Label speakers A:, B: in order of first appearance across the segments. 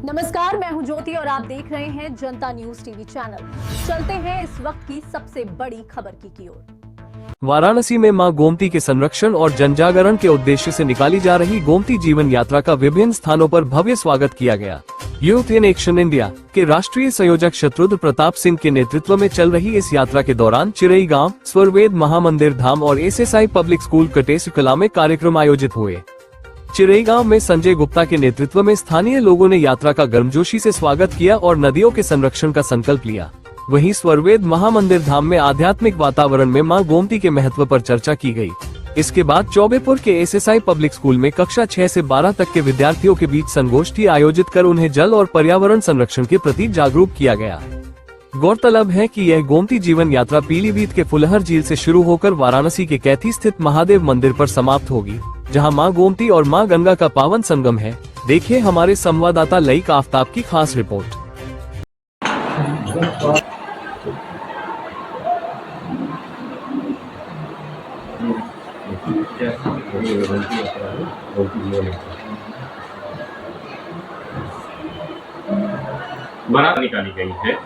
A: नमस्कार, मैं हूं ज्योति और आप देख रहे हैं जनता न्यूज टीवी चैनल। चलते हैं इस वक्त की सबसे बड़ी खबर की ओर।
B: वाराणसी में मां गोमती के संरक्षण और जनजागरण के उद्देश्य से निकाली जा रही गोमती जीवन यात्रा का विभिन्न स्थानों पर भव्य स्वागत किया गया। यूथ इन एक्शन इंडिया के राष्ट्रीय संयोजक शत्रुघ्न प्रताप सिंह के नेतृत्व में चल रही इस यात्रा के दौरान चिरई गांव, स्वरवेद महामंदिर धाम और एसएसआई पब्लिक स्कूल कटेस कला में कार्यक्रम आयोजित हुए। चिरई गांव में संजय गुप्ता के नेतृत्व में स्थानीय लोगों ने यात्रा का गर्मजोशी से स्वागत किया और नदियों के संरक्षण का संकल्प लिया। वहीं स्वरवेद महामंदिर धाम में आध्यात्मिक वातावरण में मां गोमती के महत्व पर चर्चा की गई। इसके बाद चौबेपुर के एसएसआई पब्लिक स्कूल में कक्षा 6 से 12 तक के विद्यार्थियों के बीच संगोष्ठी आयोजित कर उन्हें जल और पर्यावरण संरक्षण के प्रति जागरूक किया गया। गौरतलब है कि यह गोमती जीवन यात्रा पीलीभीत के फुलहर झील से शुरू होकर वाराणसी के कैथी स्थित महादेव मंदिर पर समाप्त होगी, जहां मां गोमती और मां गंगा का पावन संगम है। देखिए हमारे संवाददाता लईक आफ्ताब की खास रिपोर्ट।
C: बारात निकाली गई है,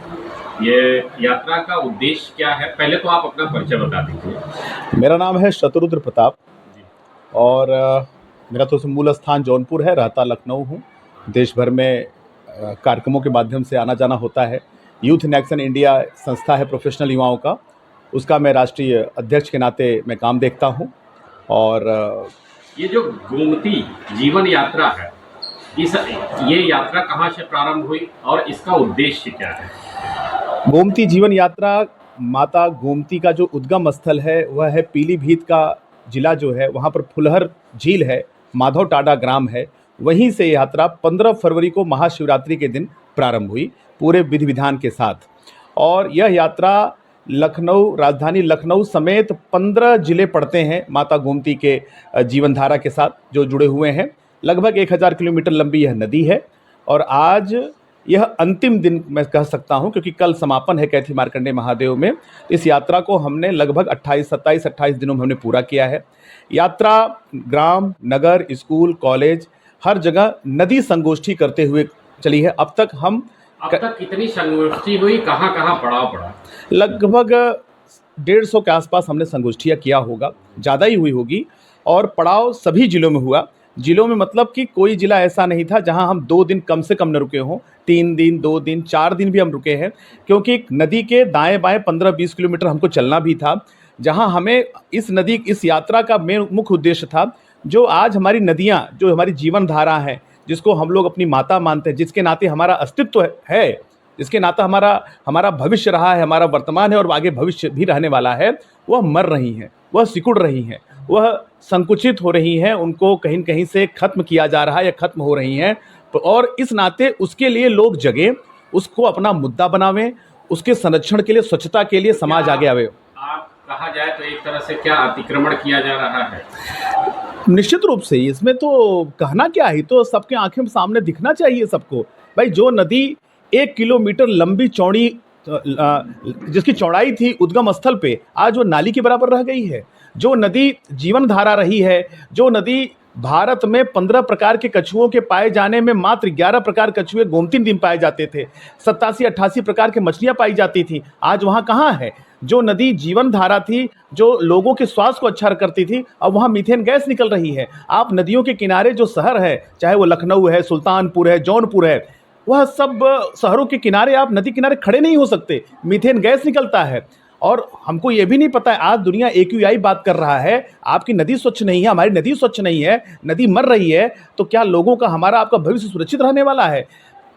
C: ये यात्रा का उद्देश्य क्या है? पहले तो आप अपना परिचय बता दीजिए।
D: मेरा नाम है शत्रुघ्न प्रताप और मेरा तो मूल स्थान जौनपुर है, रहता लखनऊ हूँ। देश भर में कार्यक्रमों के माध्यम से आना जाना होता है। यूथ इन एक्शन इंडिया संस्था है प्रोफेशनल युवाओं का, उसका मैं राष्ट्रीय अध्यक्ष के नाते मैं काम देखता हूँ। और
C: ये जो गोमती जीवन यात्रा है, ये यात्रा कहाँ से प्रारंभ हुई और इसका उद्देश्य क्या है?
D: गोमती जीवन यात्रा, माता गोमती का जो उद्गम स्थल है वह है पीलीभीत का जिला जो है, वहाँ पर फुलहर झील है, माधव टाडा ग्राम है। वहीं से यात्रा 15 फरवरी को महाशिवरात्रि के दिन प्रारंभ हुई पूरे विधि विधान के साथ। और यह यात्रा लखनऊ, राजधानी लखनऊ समेत 15 जिले पड़ते हैं माता गोमती के जीवन धारा के साथ जो जुड़े हुए हैं। लगभग 1000 किलोमीटर लंबी यह नदी है और आज यह अंतिम दिन मैं कह सकता हूं, क्योंकि कल समापन है कैथी मार्कंडेय महादेव में। इस यात्रा को हमने लगभग 27-28 दिनों में हमने पूरा किया है। यात्रा ग्राम, नगर, स्कूल, कॉलेज हर जगह नदी संगोष्ठी करते हुए चली है। अब तक
C: कितनी संगोष्ठी हुई, कहाँ कहाँ पड़ाव पड़ा?
D: लगभग 150 के आसपास हमने संगोष्ठियाँ किया होगा, ज़्यादा ही हुई होगी। और पड़ाव सभी जिलों में हुआ। जिलों में मतलब कि कोई जिला ऐसा नहीं था जहां हम 2 दिन कम से कम न रुके हों। 3 दिन, 2 दिन, 4 दिन भी हम रुके हैं, क्योंकि नदी के दाएं बाएं 15-20 किलोमीटर हमको चलना भी था। जहां हमें इस यात्रा का मुख्य उद्देश्य था, जो आज हमारी नदियां, जो हमारी जीवन धारा है, जिसको हम लोग अपनी माता मानते हैं, जिसके नाते हमारा अस्तित्व है, जिसके नाता हमारा भविष्य रहा है, हमारा वर्तमान है और आगे भविष्य भी रहने वाला है, वह मर रही हैं, वह सिकुड़ रही हैं, वह संकुचित हो रही हैं, उनको कहीं न कहीं से खत्म किया जा रहा है या खत्म हो रही हैं। और इस नाते उसके लिए लोग जगें, उसको अपना मुद्दा बनावें, उसके संरक्षण के लिए, स्वच्छता के लिए समाज आगे आवे।
C: आप कहा जाए तो एक तरह से क्या अतिक्रमण किया जा रहा है?
D: निश्चित रूप से इसमें तो कहना क्या है, तो सबके आंखें सामने दिखना चाहिए सबको। भाई, जो नदी 1 किलोमीटर लंबी चौड़ी, जिसकी चौड़ाई थी उद्गम स्थल पे, आज वो नाली के बराबर रह गई है। जो नदी जीवन धारा रही है, जो नदी भारत में 15 प्रकार के कछुओं के पाए जाने में मात्र 11 प्रकार कछुए गोमती दिन पाए जाते थे, 87-88 प्रकार के मछलियां पाई जाती थी, आज वहां कहाँ है? जो नदी जीवन धारा थी, जो लोगों के स्वास्थ्य को अच्छा करती थी, अब वहाँ मीथेन गैस निकल रही है। आप नदियों के किनारे जो शहर है, चाहे वो लखनऊ है, सुल्तानपुर है, जौनपुर है, वह सब शहरों के किनारे आप नदी किनारे खड़े नहीं हो सकते, मीथेन गैस निकलता है। और हमको ये भी नहीं पता है, आज दुनिया AQI बात कर रहा है, आपकी नदी स्वच्छ नहीं है, हमारी नदी स्वच्छ नहीं है, नदी मर रही है, तो क्या लोगों का, हमारा, आपका भविष्य सुरक्षित रहने वाला है?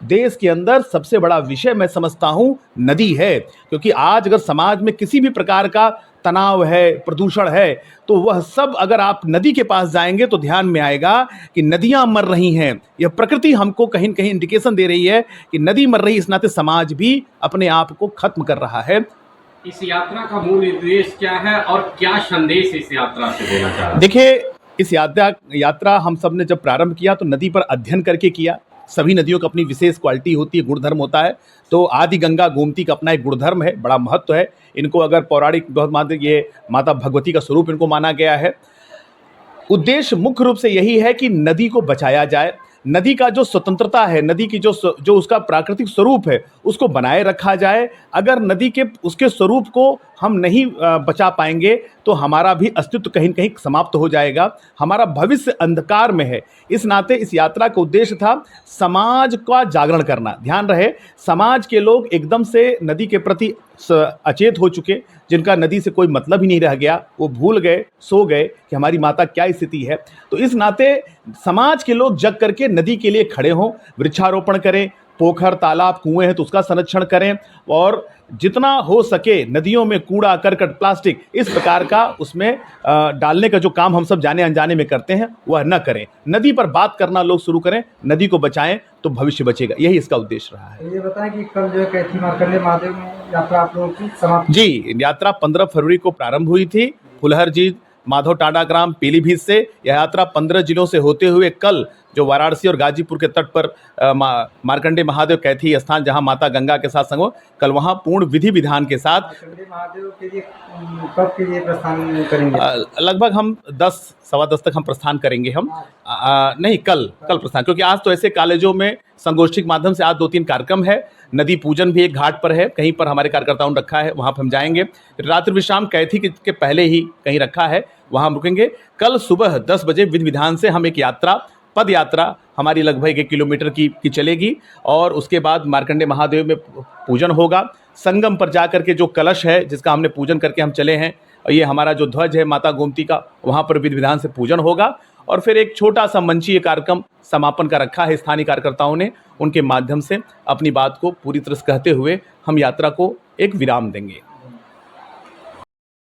D: देश के अंदर सबसे बड़ा विषय मैं समझता हूं नदी है, क्योंकि आज अगर समाज में किसी भी प्रकार का तनाव है, प्रदूषण है, तो वह सब अगर आप नदी के पास जाएंगे तो ध्यान में आएगा कि नदियां मर रही हैं। यह प्रकृति हमको कहीं न कहीं इंडिकेशन दे रही है कि नदी मर रही, इस नाते समाज भी अपने आप को खत्म कर रहा है।
C: इस यात्रा का मूल उद्देश्य क्या है और क्या संदेश इस यात्रा से देना चाहते हैं?
D: देखिए, इस यात्रा हम सब ने जब प्रारंभ किया तो नदी पर अध्ययन करके किया। सभी नदियों की अपनी विशेष क्वालिटी होती है, गुणधर्म होता है। तो आदि गंगा गोमती का अपना एक गुणधर्म है, बड़ा महत्व है। इनको अगर पौराणिक ये माता भगवती का स्वरूप इनको माना गया है। उद्देश्य मुख्य रूप से यही है कि नदी को बचाया जाए, नदी का जो स्वतंत्रता है, नदी की जो उसका प्राकृतिक स्वरूप है, उसको बनाए रखा जाए। अगर नदी के उसके स्वरूप को हम नहीं बचा पाएंगे तो हमारा भी अस्तित्व कहीं न कहीं समाप्त हो जाएगा, हमारा भविष्य अंधकार में है। इस नाते इस यात्रा का उद्देश्य था समाज का जागरण करना। ध्यान रहे, समाज के लोग एकदम से नदी के प्रति अचेत हो चुके, जिनका नदी से कोई मतलब ही नहीं रह गया, वो भूल गए, सो गए कि हमारी माता क्या स्थिति है। तो इस नाते समाज के लोग जग करके नदी के लिए खड़े हों, वृक्षारोपण करें, पोखर तालाब कुएं हैं तो उसका संरक्षण करें, और जितना हो सके नदियों में कूड़ा करकट प्लास्टिक इस प्रकार का उसमें डालने का जो काम हम सब जाने अनजाने में करते हैं वह न करें। नदी पर बात करना लोग शुरू करें, नदी को बचाएं तो भविष्य बचेगा। यही इसका उद्देश्य रहा है।
E: ये बताएं कि कल जो है कैथी मार्कंडे महादेव में यात्रा आप लोगों की समाप्त
D: जी, यात्रा 15 फरवरी को प्रारंभ हुई थी फुलहरजी माधव टाडा ग्राम पीलीभीत से। यह यात्रा 15 जिलों से होते हुए कल जो वाराणसी और गाजीपुर के तट पर मार्कंडे महादेव कैथी स्थान जहां माता गंगा के साथ संगम, कल वहां पूर्ण विधि विधान के साथ
E: मार्कंडे महादेव के लिए कब के लिए प्रस्थान करेंगे?
D: लगभग हम 10 सवा 10 तक हम प्रस्थान करेंगे। हम नहीं कल प्रस्थान, क्योंकि आज तो ऐसे कॉलेजों में संगोष्ठी के माध्यम से आज 2-3 कार्यक्रम है। नदी पूजन भी एक घाट पर है, कहीं पर हमारे कार्यकर्ताओं ने रखा है, वहाँ पर हम जाएंगे। रात्रि विश्राम कैथी के पहले ही कहीं रखा है, वहाँ हम रुकेंगे। कल सुबह 10 बजे विधि विधान से हम एक यात्रा, पद यात्रा हमारी लगभग 1 किलोमीटर की चलेगी, और उसके बाद मार्कंडे महादेव में पूजन होगा। संगम पर जाकर के जो कलश है जिसका हमने पूजन करके हम चले हैं, और ये हमारा जो ध्वज है माता गोमती का, वहाँ पर विधि विधान से पूजन होगा। और फिर एक छोटा सा मंचीय कार्यक्रम समापन का रखा है स्थानीय कार्यकर्ताओं ने, उनके माध्यम से अपनी बात को पूरी तरह से कहते हुए हम यात्रा को एक विराम देंगे।